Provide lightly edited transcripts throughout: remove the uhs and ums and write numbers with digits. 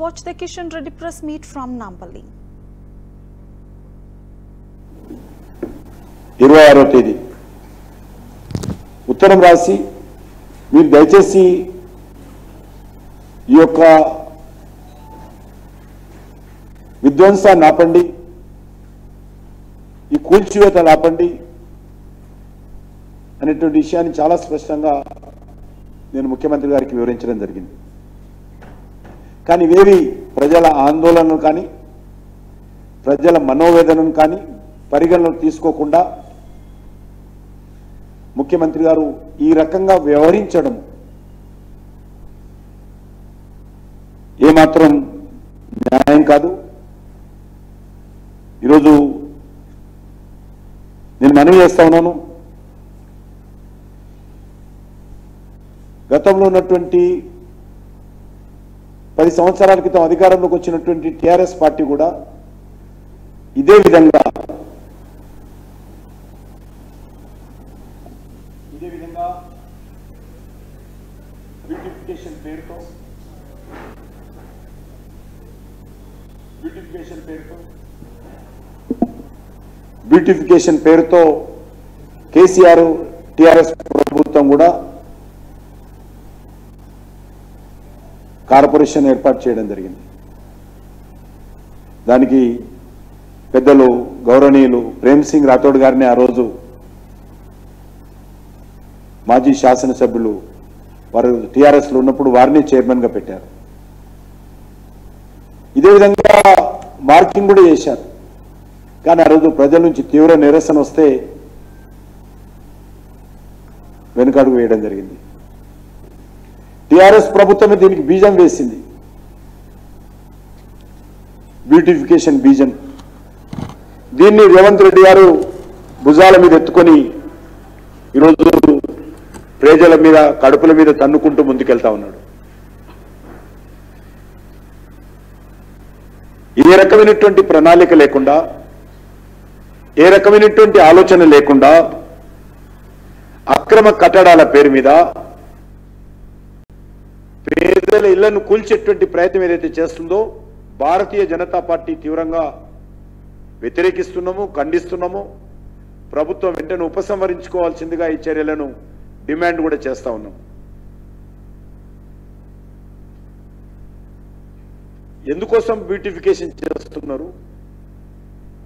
watch the Kishan Reddy press meet from Nampally. 26వ తేదీ ఉత్తరం రాసి మీరు దయచేసి ఈ యొక్క విధ్వంసాన్ని ఆపండి, ఈ కూల్చివేతను ఆపండి అనేటువంటి విషయాన్ని చాలా స్పష్టంగా నేను ముఖ్యమంత్రి గారికి వివరించడం జరిగింది. కానీ ఇవేవి ప్రజల ఆందోళనను కానీ ప్రజల మనోవేదనను కానీ పరిగణలోకి తీసుకోకుండా ముఖ్యమంత్రి గారు ఈ రకంగా వ్యవహరించడం ఏమాత్రం న్యాయం కాదు. ఈరోజు నేను మనవి చేస్తా ఉన్నాను, గతంలో ఉన్నటువంటి 10 సంవత్సరాల క్రితం అధికారంలోకి వచ్చినటువంటి టీఆర్ఎస్ పార్టీ కూడా ఇదే విధంగా బ్యూటిఫికేషన్ పేరుతో కేసీఆర్ టీఆర్ఎస్ ప్రభుత్వం కూడా కార్పొరేషన్ ఏర్పాటు చేయడం జరిగింది. దానికి పెద్దలు గౌరవనీయులు ప్రేమ్ సింగ్ రాథోడ్ గారిని ఆ రోజు మాజీ శాసనసభ్యులు వారు టీఆర్ఎస్లో ఉన్నప్పుడు వారిని చైర్మన్గా పెట్టారు. ఇదే విధంగా మార్కింగ్ కూడా చేశారు. కానీ ఆ రోజు ప్రజల నుంచి తీవ్ర నిరసన వస్తే వెనుకడుగు వేయడం జరిగింది. టీఆర్ఎస్ ప్రభుత్వమే దీనికి బీజం వేసింది, బ్యూటిఫికేషన్ బీజం. దీన్ని రేవంత్ రెడ్డి గారు భుజాల మీద ఎత్తుకొని ఈరోజు ప్రజల మీద కడుపుల మీద తన్నుకుంటూ ముందుకెళ్తా ఉన్నాడు. ఏ రకమైనటువంటి ప్రణాళిక లేకుండా, ఏ రకమైనటువంటి ఆలోచన లేకుండా అక్రమ కట్టడాల పేరు మీద పేదల ఇళ్లను కూల్చేటువంటి ప్రయత్నం ఏదైతే చేస్తుందో భారతీయ జనతా పార్టీ తీవ్రంగా వ్యతిరేకిస్తున్నాము, ఖండిస్తున్నాము. ప్రభుత్వం వెంటనే ఉపసంహరించుకోవాల్సిందిగా ఈ చర్యలను డిమాండ్ కూడా చేస్తా ఉన్నాం. ఎందుకోసం బ్యూటిఫికేషన్ చేస్తున్నారు,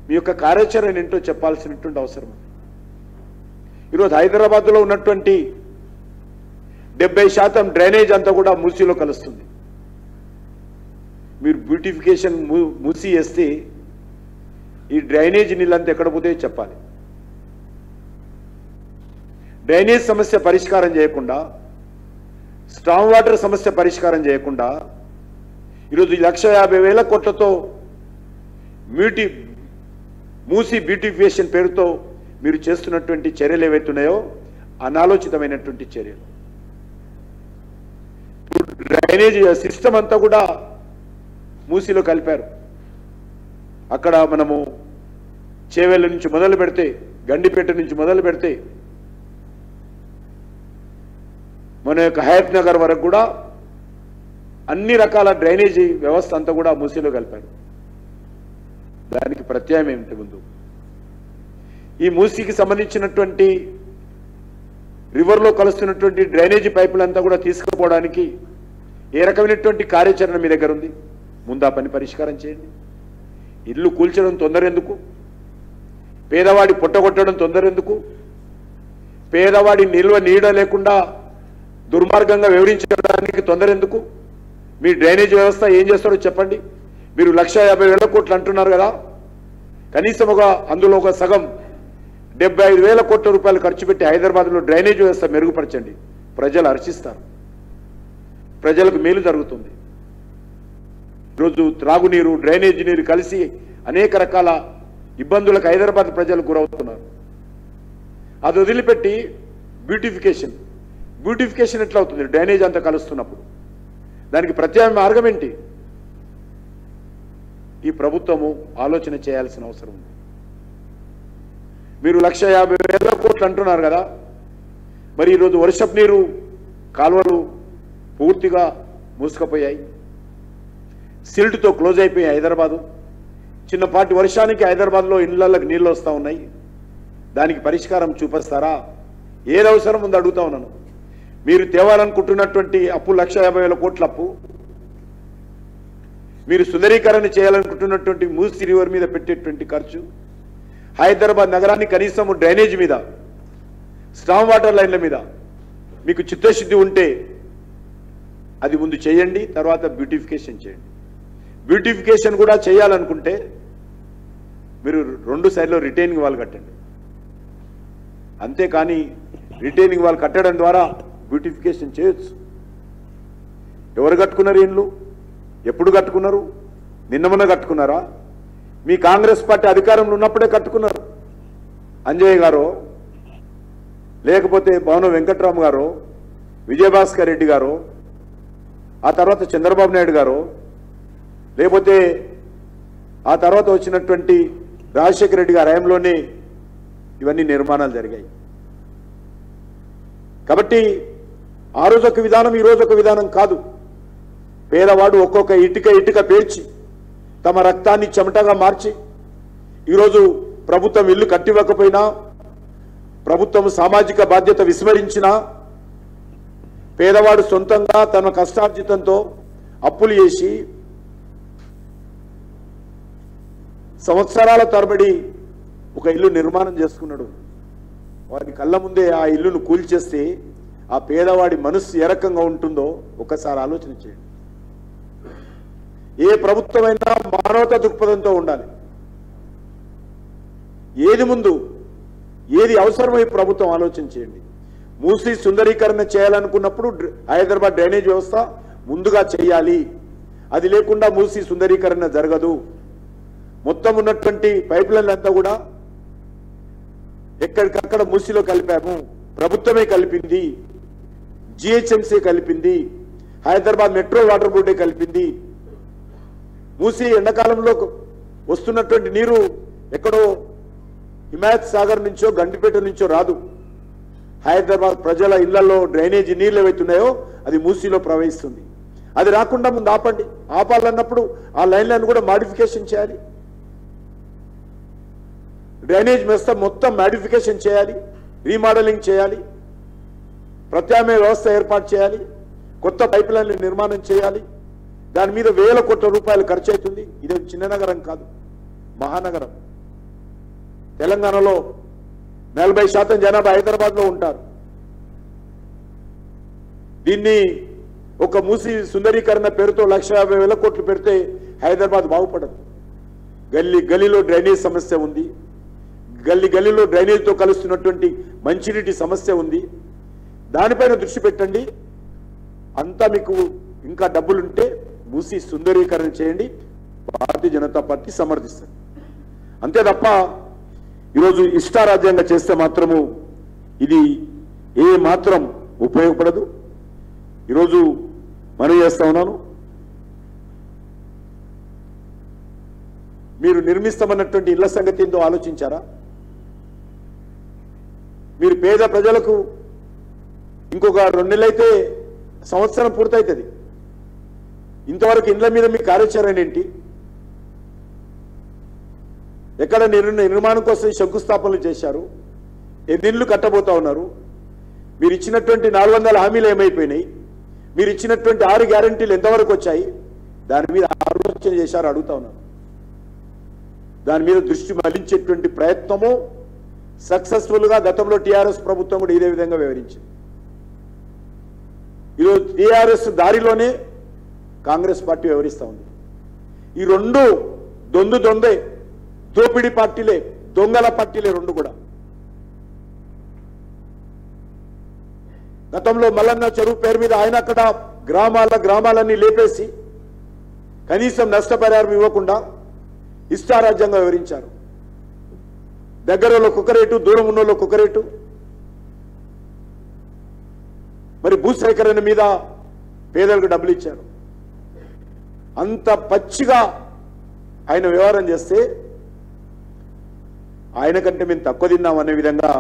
మీ యొక్క కార్యాచరణ ఏంటో చెప్పాల్సినటువంటి అవసరం. ఈరోజు హైదరాబాద్లో ఉన్నటువంటి 70% డ్రైనేజ్ అంతా కూడా మూసీలో కలుస్తుంది. మీరు బ్యూటిఫికేషన్ మూసి వేస్తే ఈ డ్రైనేజ్ నీళ్ళంతా ఎక్కడ పోతే చెప్పాలి. డ్రైనేజ్ సమస్య పరిష్కారం చేయకుండా, స్ట్రాంగ్ వాటర్ సమస్య పరిష్కారం చేయకుండా ఈరోజు 1,50,000 కోట్లతో మూసి బ్యూటిఫికేషన్ పేరుతో మీరు చేస్తున్నటువంటి చర్యలు ఏవైతున్నాయో అనాలోచితమైనటువంటి చర్యలు. డ్రైనేజ్ సిస్టమ్ అంతా కూడా మూసిలో కలిపారు. అక్కడ మనము చేవెళ్ళ నుంచి మొదలు పెడితే, గండిపేట నుంచి మొదలు పెడితే మన యొక్క హయత్ నగర్ వరకు కూడా అన్ని రకాల డ్రైనేజీ వ్యవస్థ అంతా కూడా మూసిలో కలిపారు. దానికి ప్రత్యామ్నాయం ఏమిటి? ముందు ఈ మూసికి సంబంధించినటువంటి రివర్లో కలుస్తున్నటువంటి డ్రైనేజీ పైపులంతా కూడా తీసుకుపోవడానికి ఏ రకమైనటువంటి కార్యాచరణ మీ దగ్గర ఉంది? ముందు ఆ పని పరిష్కారం చేయండి. ఇల్లు కూల్చడం తొందర ఎందుకు? పేదవాడి పొట్టగొట్టడం తొందర ఎందుకు? పేదవాడి నిల్వ నీడ లేకుండా దుర్మార్గంగా వివరించడానికి తొందర ఎందుకు? మీ డ్రైనేజ్ వ్యవస్థ ఏం చేస్తారో చెప్పండి. మీరు 1,50,000 కోట్లు అంటున్నారు కదా, కనీసం అందులో ఒక సగం 75,000 కోట్ల రూపాయలు ఖర్చు పెట్టి హైదరాబాద్లో డ్రైనేజ్ వ్యవస్థ మెరుగుపరచండి. ప్రజలు హర్షిస్తారు, ప్రజలకు మేలు జరుగుతుంది. ఈరోజు త్రాగునీరు, డ్రైనేజ్ నీరు కలిసి అనేక రకాల ఇబ్బందులకు హైదరాబాద్ ప్రజలు గురవుతున్నారు. అది వదిలిపెట్టి బ్యూటిఫికేషన్ ఎట్లా అవుతుంది? డ్రైనేజ్ అంతా కలుస్తున్నప్పుడు దానికి ప్రత్యామ్నాయ మార్గం ఏంటి? ఈ ప్రభుత్వము ఆలోచన చేయాల్సిన అవసరం ఉంది. మీరు 1,50,000 కోట్లు అంటున్నారు కదా, మరి ఈరోజు వర్షపు నీరు కాలువలు పూర్తిగా మూసుకుపోయాయి. సిల్ట్తో క్లోజ్ అయిపోయి హైదరాబాదు. చిన్నపాటి వర్షానికి హైదరాబాద్లో ఇళ్లకి నీళ్ళు వస్తూ ఉన్నాయి. దానికి పరిష్కారం చూపిస్తారా? ఏది అవసరం ఉందో అడుగుతా ఉన్నాను. మీరు తేవాలనుకుంటున్నటువంటి అప్పు 1,50,000 కోట్ల అప్పు, మీరు సుందరీకరణ చేయాలనుకుంటున్నటువంటి మూసీ రివర్ మీద పెట్టేటువంటి ఖర్చు, హైదరాబాద్ నగరాన్ని కనీసం డ్రైనేజ్ మీద, స్టామ్ వాటర్ లైన్ల మీద మీకు చిత్తశుద్ధి ఉంటే అది ముందు చేయండి, తర్వాత బ్యూటిఫికేషన్ చేయండి. బ్యూటిఫికేషన్ కూడా చేయాలనుకుంటే మీరు 2 సైడ్లో రిటైనింగ్ వాల్ కట్టండి. అంతేకాని రిటైనింగ్ వాల్ కట్టడం ద్వారా బ్యూటిఫికేషన్ చేయొచ్చు. ఎవరు కట్టుకున్నారు ఇండ్లు? ఎప్పుడు కట్టుకున్నారు? నిన్న మొన్న కట్టుకున్నారా? మీ కాంగ్రెస్ పార్టీ అధికారంలో ఉన్నప్పుడే కట్టుకున్నారు. అంజయ్య గారు, లేకపోతే భవన వెంకట్రామ్ గారు, విజయభాస్కర్ రెడ్డి గారు, ఆ తర్వాత చంద్రబాబు నాయుడు గారు, లేకపోతే ఆ తర్వాత వచ్చినటువంటి రాజశేఖర రెడ్డి గారి హయాంలోనే ఇవన్నీ నిర్మాణాలు జరిగాయి. కాబట్టి ఆ రోజు ఒక విధానం, ఈ రోజు ఒక విధానం కాదు. పేదవాడు ఒక్కొక్క ఇటుక పేర్చి తమ రక్తాన్ని చెమటగా మార్చి ఈరోజు ప్రభుత్వం ఇల్లు కట్టివ్వకపోయినా, ప్రభుత్వం సామాజిక బాధ్యత విస్మరించినా, పేదవాడు సొంతంగా తన కష్టార్జితంతో అప్పులు చేసి సంవత్సరాల తరబడి ఒక ఇల్లు నిర్మాణం చేసుకున్నాడు. వారి కళ్ళ ముందే ఆ ఇల్లును కూల్చేస్తే ఆ పేదవాడి మనస్సు ఏ రకంగా ఉంటుందో ఒకసారి ఆలోచన చేయండి. ఏ ప్రభుత్వమైనా మానవతా దృక్పథంతో ఉండాలి. ఏది ముందు, ఏది అవసరమై ప్రభుత్వం ఆలోచన చేయండి. మూసీ సుందరీకరణ చేయాలనుకున్నప్పుడు హైదరాబాద్ డ్రైనేజ్ వ్యవస్థ ముందుగా చేయాలి. అది లేకుండా మూసీ సుందరీకరణ జరగదు. మొత్తం ఉన్నటువంటి పైప్ లైన్లంతా కూడా ఎక్కడికక్కడ మూసీలో కలిపాము. ప్రభుత్వమే కలిపింది, జిహెచ్ఎంసీ కలిపింది, హైదరాబాద్ మెట్రో వాటర్ బోర్డే కలిపింది. మూసీ ఎండాకాలంలో వస్తున్నటువంటి నీరు ఎక్కడో హిమాయత్ సాగర్ నుంచో గండిపేట నుంచో రాదు. హైదరాబాద్ ప్రజల ఇళ్లలో డ్రైనేజీ నీళ్ళు ఏవైతున్నాయో అది మూసీలో ప్రవహిస్తుంది. అది రాకుండా ముందు ఆపండి. ఆపాలన్నప్పుడు ఆ లైన్లను కూడా మాడిఫికేషన్ చేయాలి. డ్రైనేజ్ వ్యవస్థ మొత్తం మాడిఫికేషన్ చేయాలి, రీమోడలింగ్ చేయాలి, ప్రత్యామ్నాయ వ్యవస్థ ఏర్పాటు చేయాలి, కొత్త పైప్ లైన్లు నిర్మాణం చేయాలి. దాని మీద వేల కోట్ల రూపాయలు ఖర్చు అవుతుంది. ఇది చిన్న నగరం కాదు, మహానగరం. తెలంగాణలో 40% జనాభా హైదరాబాద్లో ఉంటారు. దీన్ని ఒక మూసీ సుందరీకరణ పేరుతో 1,50,000 కోట్లు పెడితే హైదరాబాద్ బాగుపడదు. గల్లీలో డ్రైనేజ్ సమస్య ఉంది. గల్లీలో డ్రైనేజ్తో కలుస్తున్నటువంటి మంచినీటి సమస్య ఉంది. దానిపైన దృష్టి పెట్టండి. అంతా మీకు ఇంకా డబ్బులుంటే మూసీ సుందరీకరణ చేయండి. భారతీయ జనతా పార్టీ సమర్థిస్తుంది. అంతే తప్ప ఈరోజు ఇష్టారాజ్యంగా చేస్తే మాత్రము ఇది ఏ మాత్రం ఉపయోగపడదు. ఈరోజు మనం చేస్తా ఉన్నాను, మీరు నిర్మిస్తామన్నటువంటి ఇళ్ల సంగతి ఏందో ఆలోచించారా? మీరు పేద ప్రజలకు ఇంకొక 2 నెలలైతే సంవత్సరం పూర్తవుతుంది. ఇంతవరకు ఇండ్ల మీద మీ కార్యాచరణ ఏంటి? ఎక్కడ నిర్మాణం కోసం శంకుస్థాపనలు చేశారు? ఎన్ని ఇళ్ళు కట్టబోతా ఉన్నారు? మీరు ఇచ్చినటువంటి 400 హామీలు ఏమైపోయినాయి? మీరు ఇచ్చినటువంటి 6 గ్యారంటీలు ఎంతవరకు వచ్చాయి? దాని మీద ఆలోచన చేశారు అడుగుతా ఉన్నాను. దాని మీద దృష్టి మళ్లించేటువంటి ప్రయత్నము సక్సెస్ఫుల్ గా గతంలో టీఆర్ఎస్ ప్రభుత్వం కూడా ఇదే విధంగా వివరించింది. ఈరోజు టీఆర్ఎస్ దారిలోనే కాంగ్రెస్ పార్టీ వివరిస్తూ ఉంది. ఈ 2 దొందే, దోపిడీ పార్టీలే, దొంగల పార్టీలే 2 కూడా. గతంలో మల్లన్న చెరువు పేరు మీద ఆయన అక్కడ గ్రామాలన్నీ లేపేసి కనీసం నష్టపరిహారం ఇవ్వకుండా ఇష్టారాజ్యంగా వివరించారు. దగ్గరలో ఒక రేటు, దూరం ఉన్నోళ్ళు ఒక రేటు. మరి భూసేకరణ మీద పేదలకు డబ్బులు ఇచ్చారు. అంత పచ్చిగా ఆయన వ్యవహారం చేస్తే ఆయన కంటే మేము తక్కువ తిన్నాం అనే విధంగా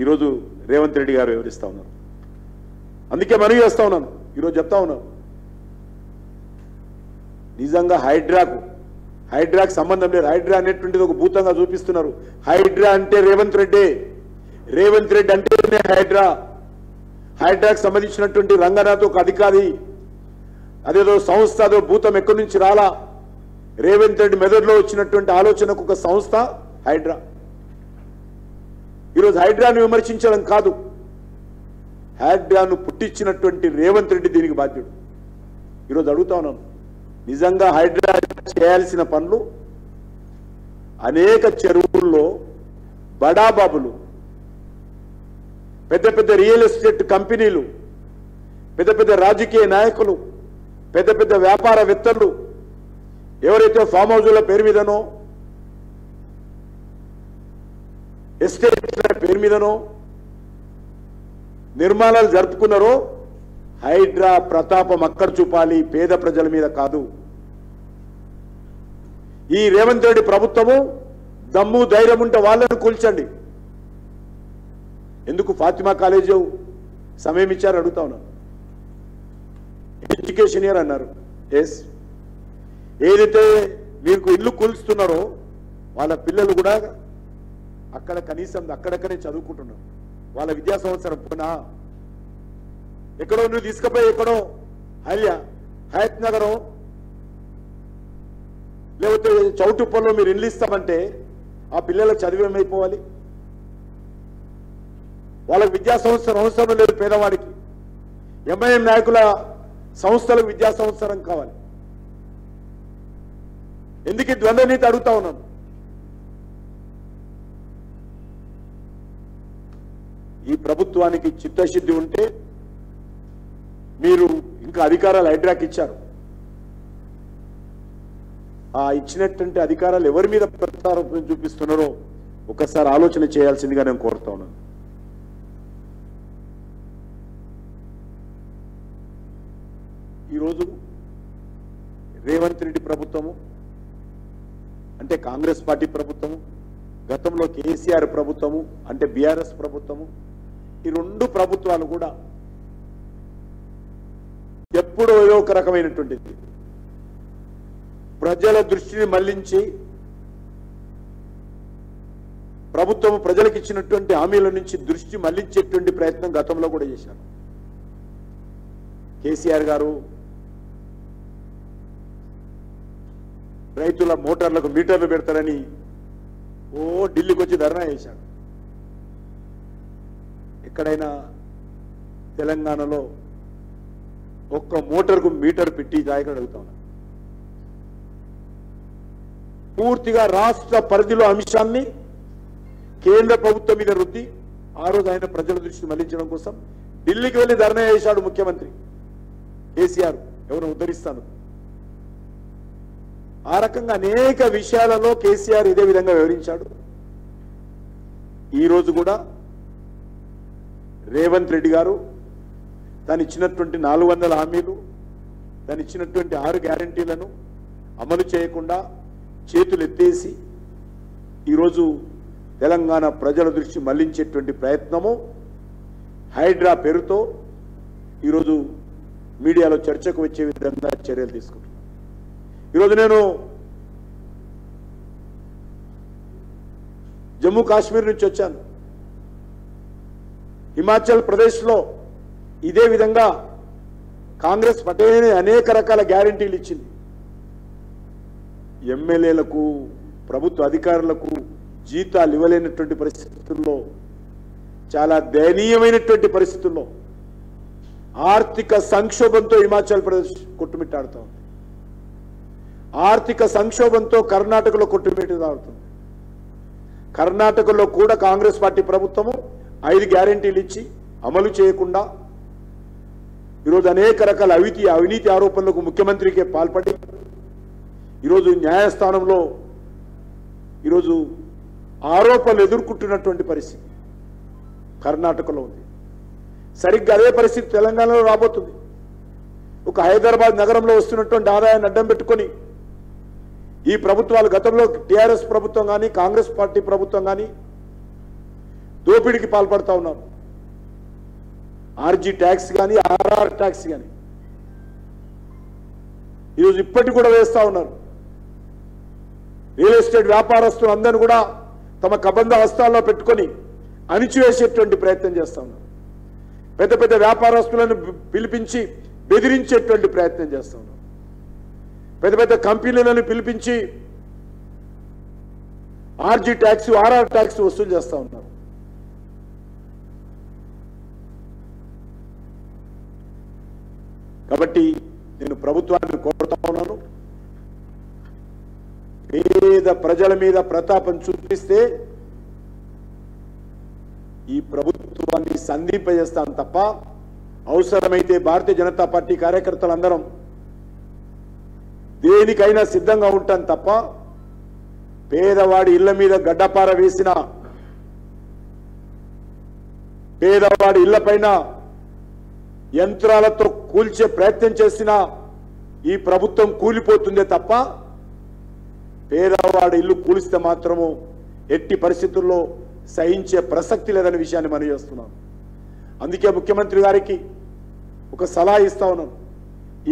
ఈరోజు రేవంత్ రెడ్డి గారు వివరిస్తా ఉన్నారు. అందుకే మనవి చేస్తా ఉన్నాను, ఈరోజు చెప్తా ఉన్నాను, నిజంగా హైడ్రాకు సంబంధం లేదు. హైడ్రా అనేటువంటిది ఒక భూతంగా చూపిస్తున్నారు. హైడ్రా అంటే రేవంత్ రెడ్డి అంటేనే హైడ్రాకు సంబంధించినటువంటి రంగనాథ్ ఒక అధికారి, అదేదో సంస్థ, అదో భూతం ఎక్కడి నుంచి రాలా. రేవంత్ రెడ్డి మెదడులో వచ్చినటువంటి ఆలోచనకు ఒక సంస్థ హైడ్రా. ఈరోజు హైడ్రాను విమర్శించడం కాదు, హైడ్రాను పుట్టించినటువంటి రేవంత్ రెడ్డి దీనికి బాధ్యుడు. ఈరోజు అడుగుతా ఉన్నాను, నిజంగా హైడ్రా చేయాల్సిన పనులు అనేక చెరువుల్లో బడాబాబులు, పెద్ద పెద్ద రియల్ ఎస్టేట్ కంపెనీలు, పెద్ద పెద్ద రాజకీయ నాయకులు, పెద్ద పెద్ద వ్యాపారవేత్తలు ఎవరైతే ఫామ్ హౌజుల పేరు మీదనో ఎస్టేట్ల పేరు మీదనో నిర్మాణాలు జరుపుకున్నారో హైడ్రా ప్రతాపం అక్కడ చూపాలి, పేద ప్రజల మీద కాదు. ఈ రేవంత్ రెడ్డి ప్రభుత్వము దమ్ము ధైర్యం ఉంటే వాళ్ళను కూల్చండి. ఎందుకు ఫాతిమా కాలేజీ సమయం ఇచ్చారు అడుగుతా ఉన్నాను. ఎడ్యుకేషన్ ఇయర్ అన్నారు. ఎస్, ఏదైతే మీకు ఇల్లు కూల్స్తున్నారో వాళ్ళ పిల్లలు కూడా అక్కడ కనీసం అక్కడక్కడే చదువుకుంటున్నారు. వాళ్ళ విద్యా సంవత్సరం పునా ఎక్కడో నువ్వు తీసుకుపోయి ఎక్కడో హయత్ నగరం లేకపోతే చౌటుప్పల్లో మీరు ఇల్లు ఇస్తామంటే ఆ పిల్లల చదువు ఏమైపోవాలి? వాళ్ళకి విద్యా సంవత్సరం అవసరం లేదు పేదవాడికి. ఎంఐఎం నాయకుల సంస్థలకు విద్యా సంవత్సరం కావాలి. ఎందుకు ద్వంద్వ నీతి అడుగుతా ఉన్నాను. ఈ ప్రభుత్వానికి చిత్తశుద్ధి ఉంటే మీరు ఇంకా అధికారాలు హైడ్రాకి ఇచ్చారు. ఆ ఇచ్చినటువంటి అధికారాలు ఎవరి మీద ప్రతాపం చూపిస్తున్నారో ఒకసారి ఆలోచన చేయాల్సిందిగా నేను కోరుతా ఉన్నాను. ఈరోజు రేవంత్ రెడ్డి ప్రభుత్వము అంటే కాంగ్రెస్ పార్టీ ప్రభుత్వము, గతంలో కేసీఆర్ ప్రభుత్వము అంటే బీఆర్ఎస్ ప్రభుత్వము, ఈ రెండు ప్రభుత్వాలు కూడా ఎప్పుడో ఏదో ఒక రకమైనటువంటిది ప్రజల దృష్టిని మళ్లించి ప్రభుత్వం ప్రజలకు ఇచ్చినటువంటి హామీల నుంచి దృష్టి మళ్లించేటువంటి ప్రయత్నం గతంలో కూడా చేశారు. కేసీఆర్ గారు రైతుల మోటార్లకు మీటర్లు పెడతారని ఢిల్లీకి వచ్చి ధర్నా చేశాడు. ఎక్కడైనా తెలంగాణలో ఒక్క మోటార్కు మీటర్ పెట్టి జాయిగా అడుగుతా ఉన్నా. పూర్తిగా రాష్ట్ర పరిధిలో అంశాన్ని కేంద్ర ప్రభుత్వం మీద రుద్ది ఆ రోజు ఆయన ప్రజల దృష్టి మళ్లించడం కోసం ఢిల్లీకి వెళ్లి ధర్నా చేశాడు ముఖ్యమంత్రి కేసీఆర్. ఎవరు ఉద్ధరిస్తాను. ఆ రకంగా అనేక విషయాలలో కేసీఆర్ ఇదే విధంగా వివరించాడు. ఈరోజు కూడా రేవంత్ రెడ్డి గారు తను ఇచ్చినటువంటి 400 హామీలు, తను ఇచ్చినటువంటి 6 గ్యారంటీలను అమలు చేయకుండా చేతులు ఎత్తేసి ఈరోజు తెలంగాణ ప్రజల దృష్టి మళ్లించేటువంటి ప్రయత్నము హైడ్రా పేరుతో ఈరోజు మీడియాలో చర్చకు వచ్చే విధంగా చర్యలు తీసుకుంటున్నాను. ఈరోజు నేను జమ్మూ కాశ్మీర్ నుంచి వచ్చాను. హిమాచల్ ప్రదేశ్లో ఇదే విధంగా కాంగ్రెస్ పటేనే అనేక రకాల గ్యారంటీలు ఇచ్చింది. ఎమ్మెల్యేలకు, ప్రభుత్వ అధికారులకు జీతాలు ఇవ్వలేనటువంటి పరిస్థితుల్లో, చాలా దయనీయమైనటువంటి పరిస్థితుల్లో ఆర్థిక సంక్షోభంతో హిమాచల్ ప్రదేశ్ కొట్టుమిట్టాడుతూ ఉంది. ఆర్థిక సంక్షోభంతో కర్ణాటకలో కొట్టుమిట్టాడుతుంది. కర్ణాటకలో కూడా కాంగ్రెస్ పార్టీ ప్రభుత్వము 5 గ్యారంటీలు ఇచ్చి అమలు చేయకుండా ఈరోజు అనేక రకాల అవినీతి ఆరోపణలకు ముఖ్యమంత్రికే పాల్పడి ఈరోజు న్యాయస్థానంలో ఈరోజు ఆరోపణలు ఎదుర్కొంటున్నటువంటి పరిస్థితి కర్ణాటకలో ఉంది. సరిగ్గా అదే పరిస్థితి తెలంగాణలో రాబోతుంది. ఒక హైదరాబాద్ నగరంలో వస్తున్నటువంటి ఆదాయాన్ని అడ్డం పెట్టుకొని ఈ ప్రభుత్వాలు, గతంలో టీఆర్ఎస్ ప్రభుత్వం కానీ కాంగ్రెస్ పార్టీ ప్రభుత్వం కానీ దోపిడీకి పాల్పడతా ఉన్నారు. ఆర్జీ ట్యాక్స్ కానీ, ఆర్ఆర్ ట్యాక్స్ కానీ ఈరోజు ఇప్పటికి కూడా వేస్తూ ఉన్నారు. రియల్ ఎస్టేట్ వ్యాపారస్తులు అందరూ కూడా తమ కబంధ హస్తాల్లో పెట్టుకొని అణిచివేసేటువంటి ప్రయత్నం చేస్తూ ఉన్నారు. పెద్ద పెద్ద వ్యాపారస్తులను పిలిపించి బెదిరించేటువంటి ప్రయత్నం చేస్తూ ఉన్నారు. పెద్ద పెద్ద కంపెనీలను పిలిపించి ఆర్జీ ట్యాక్స్, ఆర్ఆర్ ట్యాక్స్ వసూలు చేస్తూ ఉన్నారు. కాబట్టి నేను ప్రభుత్వాన్ని కోరుతా ఉన్నాను, పేద ప్రజల మీద ప్రతాపం చూపిస్తే ఈ ప్రభుత్వాన్ని సంధింపజేస్తాను తప్ప, అవసరమైతే భారతీయ జనతా పార్టీ కార్యకర్తలందరం దేనికైనా సిద్ధంగా ఉంటాను తప్ప, పేదవాడి ఇళ్ల మీద గడ్డపార వేసిన, పేదవాడి ఇళ్లపైన యంత్రాలతో కూల్చే ప్రయత్నం చేసినా ఈ ప్రభుత్వం కూలిపోతుందే తప్ప, పేదవాడి ఇల్లు కూలిస్తే మాత్రము ఎట్టి పరిస్థితుల్లో సహించే ప్రసక్తి లేదనే విషయాన్ని మనం చేస్తున్నాం. అందుకే ముఖ్యమంత్రి గారికి ఒక సలహా ఇస్తా ఉన్నాను.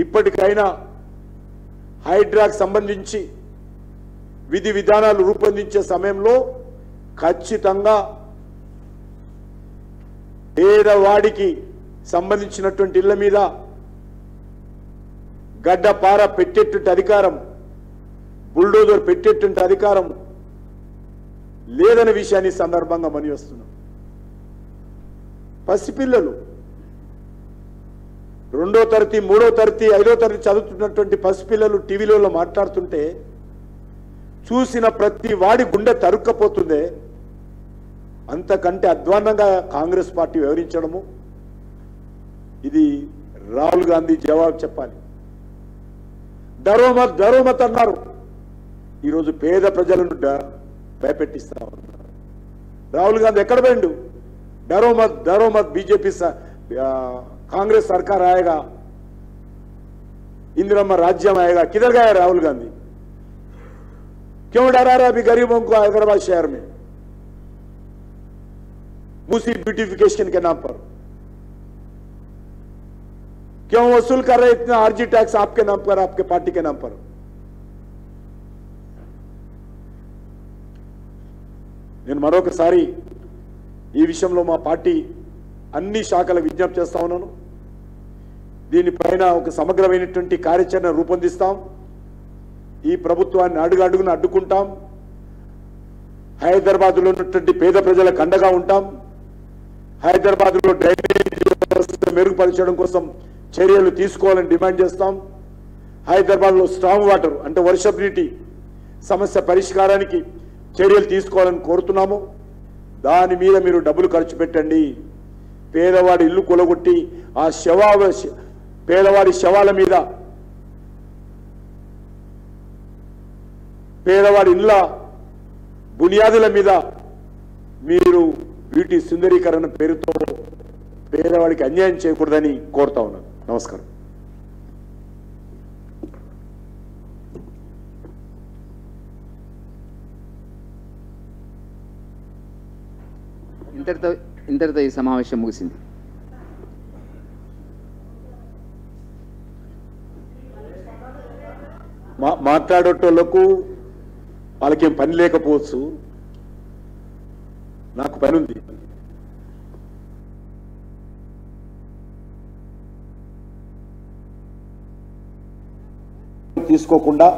ఇప్పటికైనా హైడ్రాకు సంబంధించి విధి విధానాలు రూపొందించే సమయంలో ఖచ్చితంగా పేదవాడికి సంబంధించినటువంటి ఇళ్ల మీద గడ్డపార పెట్టేటువంటి అధికారం, బుల్డోజర్ పెట్టేటువంటి అధికారం లేదనే విషయాన్ని సందర్భంగా మనవి చేస్తున్నాం. పసిపిల్లలు 2వ తరగతి, 3వ తరగతి, 5వ తరగతి చదువుతున్నటువంటి పసిపిల్లలు టీవీలలో మాట్లాడుతుంటే చూసిన ప్రతి వాడి గుండె తరుక్కపోతుందే. అంతకంటే అధ్వాన్నంగా కాంగ్రెస్ పార్టీ వివరించడము, ఇది రాహుల్ గాంధీ జవాబు చెప్పాలి. దరోమత్ దరోమత్ అన్నారు, ఈరోజు పేద ప్రజలను భయపెట్టిస్తా ఉన్నారు. రాహుల్ గాంధీ ఎక్కడ పోయిండు? डरो मत बीजेपी कांग्रेस सरकार आएगा, इंदिरम्मा राज्यम आएगा, किधर गया राहुल गांधी? क्यों डरा रहा अभी गरीबों को हैदराबाद शहर में मूसी ब्यूटिफिकेशन के नाम पर? क्यों वसूल कर रहे इतना आरजी टैक्स आपके नाम पर, आपके पार्टी के नाम पर? నేను మరొకసారి ఈ విషయంలో మా పార్టీ అన్ని శాఖల విజ్ఞప్తి చేస్తా ఉన్నాను. దీనిపైన ఒక సమగ్రమైనటువంటి కార్యాచరణ రూపొందిస్తాం. ఈ ప్రభుత్వాన్ని అడుగడుగున అడ్డుకుంటాం. హైదరాబాద్లో ఉన్నటువంటి పేద ప్రజలకు అండగా ఉంటాం. హైదరాబాద్లో డ్రైనేజ్ వ్యవస్థ మెరుగుపరచడం కోసం చర్యలు తీసుకోవాలని డిమాండ్ చేస్తాం. హైదరాబాద్లో స్ట్రాంగ్ వాటర్ అంటే వర్షపు నీటి సమస్య పరిష్కారానికి చర్యలు తీసుకోవాలని కోరుతున్నాము. దాని మీద మీరు డబ్బులు ఖర్చు పెట్టండి. పేదవాడి ఇల్లు కొలగొట్టి ఆ పేదవాడి శవాల మీద, పేదవాడి ఇళ్ళ బునియాదుల మీద మీరు వీటి సుందరీకరణ పేరుతో పేదవాడికి అన్యాయం చేయకూడదని కోరుతా ఉన్నాను. నమస్కారం. ఇంతటితో ఈ సమావేశం ముగిసింది. మాట్లాడేటోళ్లకు వాళ్ళకేం పని లేకపోవచ్చు, నాకు పని ఉంది. తీసుకోకుండా